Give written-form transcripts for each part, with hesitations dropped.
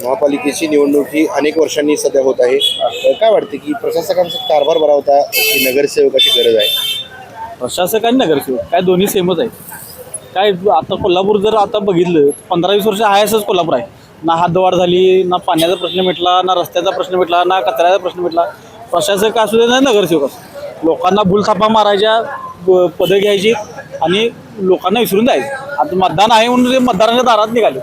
महापालिकेची निवडणूक ही अनेक वर्षांनी सध्या होत आहे. काय वाटते की प्रशासकांचा कारभार बरा होता की नगरसेवकाची गरज आहे? प्रशासक आणि नगरसेवक काय दोन्ही सेमच आहेत. काय आता कोल्हापूर जर आता बघितलं 15-20 वर्ष आहे असंच कोल्हापूर आहे. ना हद्दवाढ झाली, ना पाण्याचा प्रश्न मिटला, ना रस्त्याचा प्रश्न मिटला, ना कचऱ्याचा प्रश्न मिटला. प्रशासक असू दे ना नगरसेवक असू, लोकांना भूलथापा मारायच्या, पदं घ्यायची आणि लोकांना विसरून जायचं. आता मतदान आहे म्हणून ते मतदारांच्या दारात निघाले.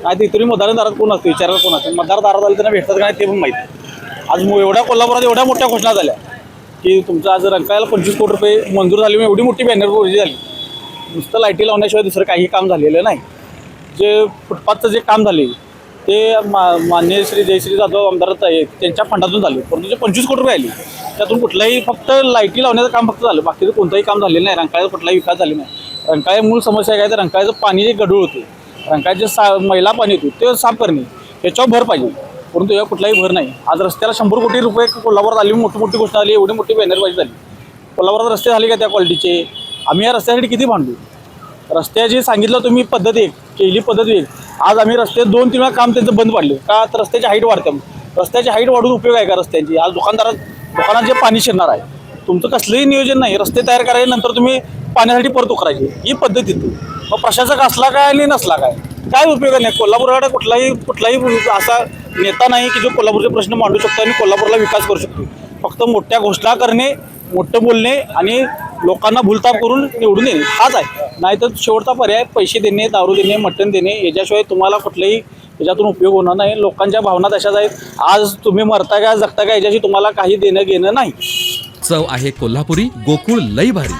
नाही तर इतरही मतदारांच्या दारात कोण असतं, विचारायला कोण असतं. मतदार दारात आले त्यांना भेटतात का नाही ते पण माहिती. आज एवढ्या कोल्हापुरात एवढ्या मोठ्या घोषणा झाल्या की तुमचं आज रंकाळ्याला 25 कोटी रुपये मंजूर झाले. एवढी मोठी बॅनरबाजी झाली. नुसतं लाईटी लावण्याशिवाय दुसरं काही काम झालेलं नाही. जे फुटपाथचं जे काम झाले ते मान्य श्री जयश्री जाधव आमदार त्यांच्या फंडातून झाले. परंतु जे 25 कोटी रुपये आले त्यातून कुठलाही फक्त लाईटी लावण्याचं काम फक्त झालं, बाकीचं कोणतंही काम झालेलं नाही. रंकाळ्याचा कुठलाही विकास झाला नाही. रंकाळ्या मूळ समस्या काय तर रंकाळ्याचं पाणी जे गढूळ होते, रंकाळ्याचे मैला पाणी होते ते साफ करणे याच्यावर भर पाहिजे. परंतु या कुठलाही भर नाही. आज रस्त्याला 100 कोटी रुपये कोल्हापुरात आली, मोठी मोठी गोष्ट झाली, एवढी मोठी बॅनरबाजी झाली. कोल्हापुरात रस्ते झाले का त्या क्वालिटीचे? आम्ही या रस्त्यासाठी किती भांडू. रस्त्याची सांगितलं तुम्ही पद्धत एक केली, पद्धत एक. आज आम्ही रस्ते 2-3 वेळा काम त्यांचं बंद पाडले का? तर रस्त्याची हाईट वाढते. रस्त्याची हाईट वाढून उपयोग आहे का रस्त्यांची? आज दुकानात जे पाणी शिरणार आहे, तुमचं कसलंही नियोजन नाही. रस्ते तयार करायचे, नंतर तुम्ही पाण्यासाठी परत उकरायची, ही पद्धत येते. मग प्रशासक असला काय आणि नसला काय उपयोग नाही. कोल्हापूरकडे कुठलाही असा नेता नाही की जो कोल्हापूरचे प्रश्न मांडू शकतो आणि कोल्हापूरला विकास करू शकतो. फक्त मोठ्या घोषणा करणे, मोठं बोलणे आणि लोकांना भूलताप करून निवडून देणे हाच आहे. नाहीतर शेवटचा पर्याय पैसे देणे, दारू देणे, मटण देणे याच्याशिवाय तुम्हाला कुठलाही याच्यातून उपयोग होणार नाही. लोकांच्या भावना तशाच आहेत. आज तुम्ही मरता का जगता का याच्याशी तुम्हाला काही देणं घेणं नाही. चव आहे कोल्हापुरी, गोकुळ लई भारी.